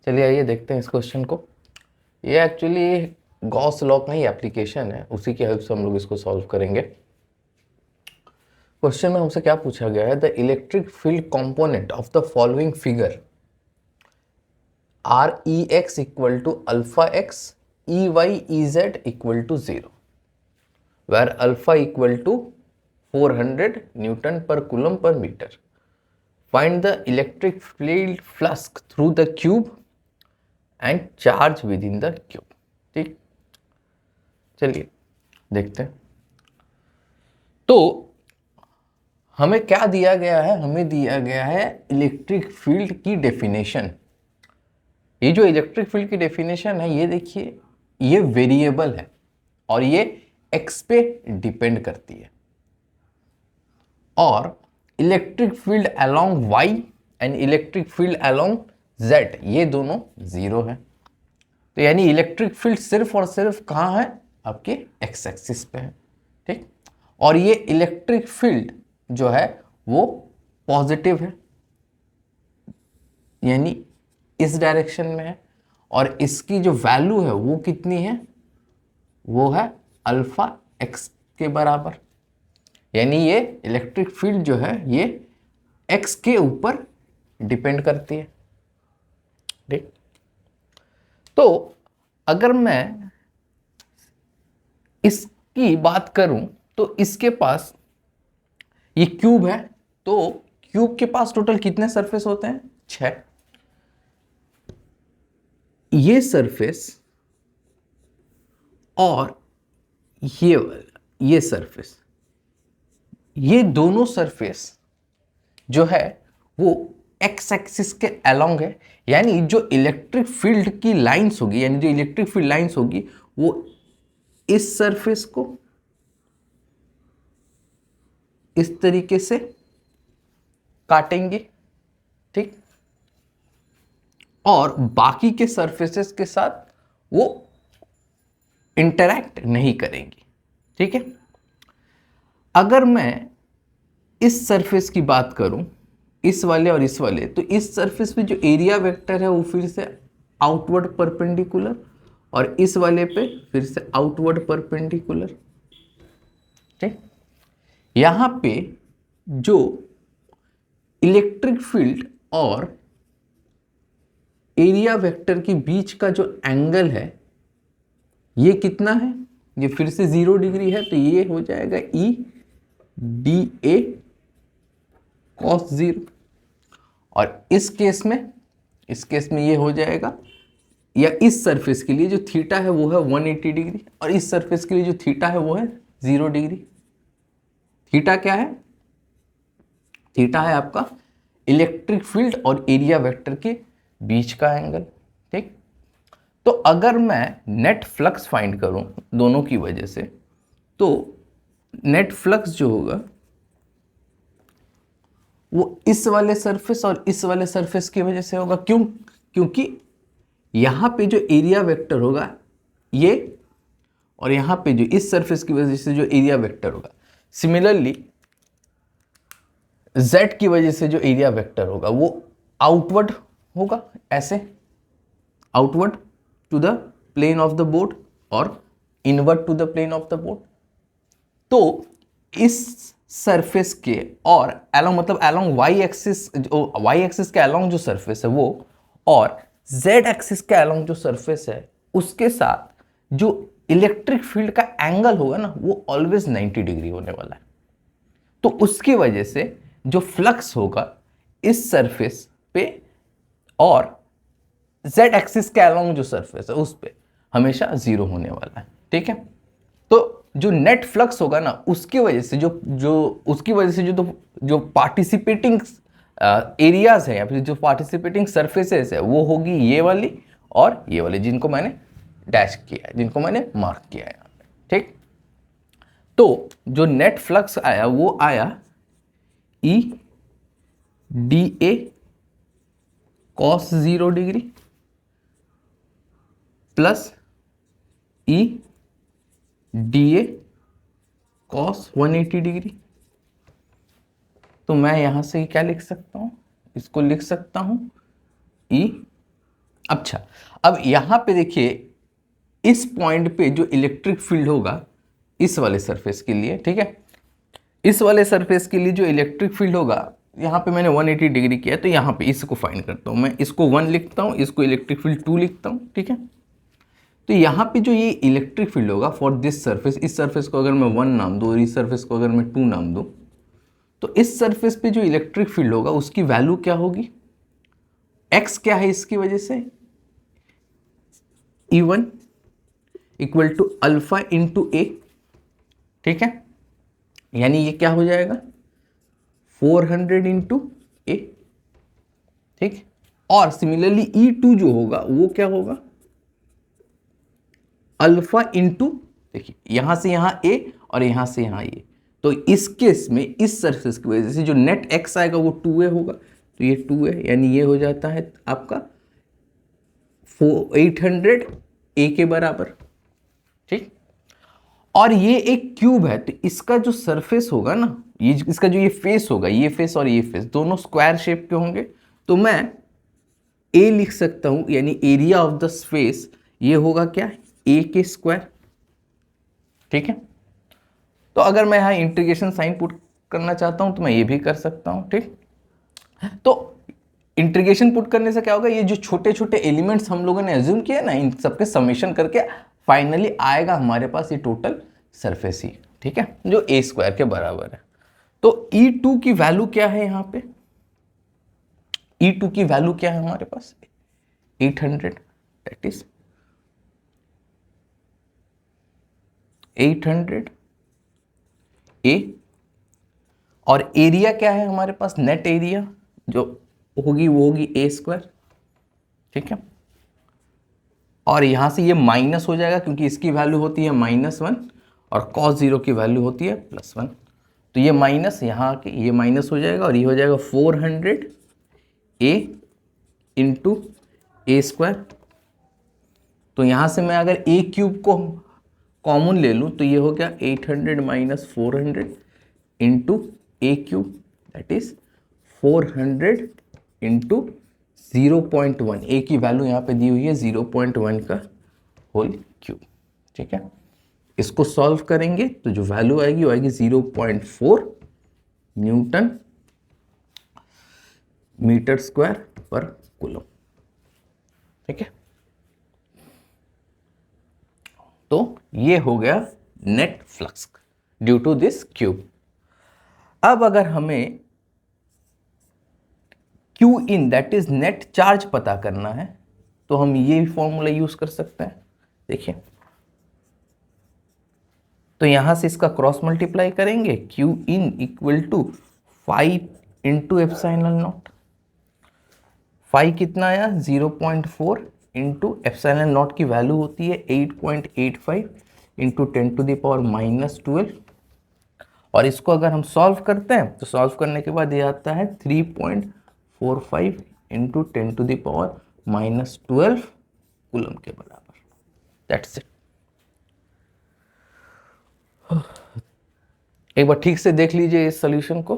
चलिए आइए देखते हैं इस क्वेश्चन को। ये एक्चुअली गॉस लॉ का ही एप्लीकेशन है, उसी की हेल्प से हम लोग इसको सॉल्व करेंगे। क्वेश्चन में हमसे क्या पूछा गया है, the electric field component of the following figure are E x equal to alpha x E y E z equal to 0 where alpha equal to 400 newton per coulomb per metre. Find the electric field flux through the cube and charge within the cube. ठीक, चलिए देखते हैं। तो हमें क्या दिया गया है, हमें दिया गया है इलेक्ट्रिक फील्ड की डेफिनेशन। ये जो इलेक्ट्रिक फील्ड की डेफिनेशन है, ये देखिए, ये वेरिएबल है और ये एक्स पे डिपेंड करती है। और electric field along Y and electric field along Z, ये दोनों जीरो है। तो यानी इलेक्ट्रिक फील्ड सिर्फ और सिर्फ कहाँ है, आपके एक्स एक्सिस पे है। ठीक, और ये इलेक्ट्रिक फील्ड जो है वो पॉजिटिव है, यानी इस डायरेक्शन में है, और इसकी जो वैल्यू है वो कितनी है, वो है अल्फा एक्स के बराबर। यानी ये इलेक्ट्रिक फील्ड जो है ये एक्स के ऊपर डिपेंड करती है। ठीक, तो अगर मैं इसकी बात करूं तो इसके पास ये क्यूब है, तो क्यूब के पास टोटल कितने सरफेस होते हैं, 6। ये सरफेस और ये सरफेस, ये दोनों सरफेस जो है वो एक्स एक्सिस के अलोंग है। यानी जो इलेक्ट्रिक फील्ड की लाइंस होगी, यानी जो इलेक्ट्रिक फील्ड लाइंस होगी वो इस सरफेस को इस तरीके से काटेंगे। ठीक, और बाकी के सरफेसेस के साथ वो इंटरैक्ट नहीं करेंगी। ठीक है, अगर मैं इस सरफेस की बात करूं, इस वाले और इस वाले, तो इस सरफेस पे जो एरिया वेक्टर है वो फिर से आउटवर्ड परपेंडिकुलर, और इस वाले पे फिर से आउटवर्ड परपेंडिकुलर। ठीक, यहां पे जो इलेक्ट्रिक फील्ड और एरिया वेक्टर के बीच का जो एंगल है ये कितना है, ये फिर से 0 डिग्री है, तो ये हो जाएगा ई डी ए कॉस 0। और इस केस में ये हो जाएगा, या इस सरफेस के लिए जो थीटा है वो है 180 डिग्री, और इस सरफेस के लिए जो थीटा है वो है 0 डिग्री। थीटा क्या है, थीटा है आपका इलेक्ट्रिक फील्ड और एरिया वेक्टर के बीच का एंगल। ठीक, तो अगर मैं नेट फ्लक्स फाइंड करूं दोनों की वजह से, तो नेट फ्लक्स जो होगा वो इस वाले सरफेस और इस वाले सरफेस की वजह से होगा। क्यों, क्योंकि यहां पे जो एरिया वेक्टर होगा ये, और यहां पे जो इस सरफेस की वजह से जो एरिया वेक्टर होगा, सिमिलरली z की वजह से जो एरिया वेक्टर होगा वो आउटवर्ड होगा, ऐसे outward to the plane of the board और inward to the plane of the board. तो इस सरफेस के और अलोंग, मतलब अलोंग वाई एक्सिस, जो वाई एक्सिस के अलोंग जो सरफेस है वो, और जेड एक्सिस के अलोंग जो सरफेस है उसके साथ जो इलेक्ट्रिक फील्ड का एंगल होगा ना वो ऑलवेज 90 डिग्री होने वाला है। तो उसकी वजह से जो फ्लक्स होगा इस सरफेस पे और जेड एक्सिस के अलोंग जो सरफेस है उस पे हमेशा 0 होने वाला है। ठीक है, तो जो नेट फ्लक्स होगा ना उसकी वजह से जो पार्टिसिपेटिंग एरियाज है या फिर जो पार्टिसिपेटिंग सरफेसेस है वो होगी ये वाली और ये वाली, जिनको मैंने डैश किया है, जिनको मैंने मार्क किया है यहाँ पे। ठीक, तो जो नेट फ्लक्स आया वो आया E D A cos 0 degree plus E D A cos 180 degree. तो मैं यहां से क्या लिख सकता हूं, इसको लिख सकता हूं ई, अच्छा, अब यहाँ पे देखिए इस पॉइंट पे जो इलेक्ट्रिक फील्ड होगा इस वाले सरफेस के लिए, ठीक है, इस वाले सरफेस के लिए जो इलेक्ट्रिक फील्ड होगा, यहाँ पे मैंने 180 डिग्री किया, तो यहाँ पे इसको फाइंड करता हूँ मैं, इसको 1 लिखता हूँ, इसको इलेक्ट्रिक फील्ड 2 लिखता हूँ, ठीक है। तो यहाँ पे जो ये इलेक्ट्रिक फील्ड होगा फॉर दिस सरफेस, इस सरफेस को अगर मैं 1 नाम दूँ और इस सरफेस को अगर मैं 2 नाम दूँ, तो इस सरफेस पे जो इलेक्ट्रिक फील्ड होगा उसकी वैल्यू क्या होगी, एक्स क्या है इसकी वजह से, E1 equal to alpha into a, ठीक है, यानी ये क्या हो जाएगा 400 इंटू ए, ठीक। और सिमिलरली E2 जो होगा वो क्या होगा, अल्फा इंटू, देखिए यहां से यहां ए और यहां से यहां ए, तो इस केस में इस सरफेस की वजह से जो नेट एक्स आएगा वो 2a होगा, तो ये 2 है, यानी ये हो जाता है आपका 800 ए के बराबर, ठीक। और ये एक क्यूब है, तो इसका जो सरफेस होगा ना, ये इसका जो ये फेस होगा, ये फेस और ये फेस दोनों स्क्वायर शेप के होंगे, तो मैं ए लिख सकता हूं, यानी एरिया ऑफ द स्पेस ये होगा क्या, ए के स्क्वायर, ठीक है। तो अगर मैं यहां इंटीग्रेशन साइन पुट करना चाहता हूं तो मैं ये भी कर सकता हूं, ठीक। तो इंटीग्रेशन पुट करने से क्या होगा, ये जो छोटे छोटे एलिमेंट्स हम लोगों ने एज्यूम किए ना, इन सबके समेशन करके फाइनली आएगा हमारे पास ये टोटल सरफेस ही, ठीक है, जो ए स्क्वायर के बराबर है। तो E2 की वैल्यू क्या है, यहां पे E2 की वैल्यू क्या है हमारे पास 800, दैट इज 800 ए, और एरिया क्या है हमारे पास, नेट एरिया जो होगी वो होगी ए स्क्वायर, ठीक है। और यहां से ये माइनस हो जाएगा क्योंकि इसकी वैल्यू होती है -1 और cos 0 की वैल्यू होती है +1, तो ये माइनस यहाँ आके ये माइनस हो जाएगा और ये हो जाएगा 400 ए इंटू ए स्क्वायर। तो यहाँ से मैं अगर ए क्यूब को कॉमन ले लूँ तो ये हो गया 800 minus 400 into A cube, that is 400 into 0.1, ए की वैल्यू यहाँ पे दी हुई है 0.1 का होल क्यूब, ठीक है। इसको सॉल्व करेंगे तो जो वैल्यू आएगी वो आएगी 0.4 न्यूटन मीटर स्क्वायर पर कूलम, ठीक है। तो ये हो गया net flux due to this cube. अब अगर हमें Q in that is net charge पता करना है तो हम ये फॉर्मूला यूज कर सकते हैं, देखिए। तो यहां से इसका क्रॉस मल्टीप्लाई करेंगे, Q in equal to 5 into epsilon nought, 5 कितना आया 0.4 इंटू एप्सिलॉन नॉट की वैल्यू होती है 8.85 इंटू 10⁻⁻12, और इसको अगर हम सॉल्व करते हैं तो सॉल्व करने के बाद ये आता है 3.45 इंटू 10⁻⁻12 कूलम के बराबर, दैट्स इट। एक बार ठीक से देख लीजिए इस सॉल्यूशन को।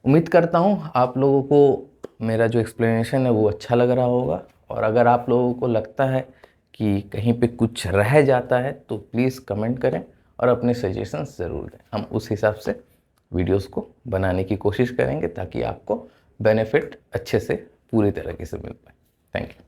उम्मीद करता हूँ आप लोगों को मेरा जो एक्सप्लेनेशन है वो अच्छा लग रहा होगा, और अगर आप लोगों को लगता है कि कहीं पे कुछ रह जाता है तो प्लीज़ कमेंट करें और अपने सजेशंस ज़रूर दें, हम उस हिसाब से वीडियोस को बनाने की कोशिश करेंगे ताकि आपको बेनिफिट अच्छे से पूरी तरीके से मिल पाए। Thank you.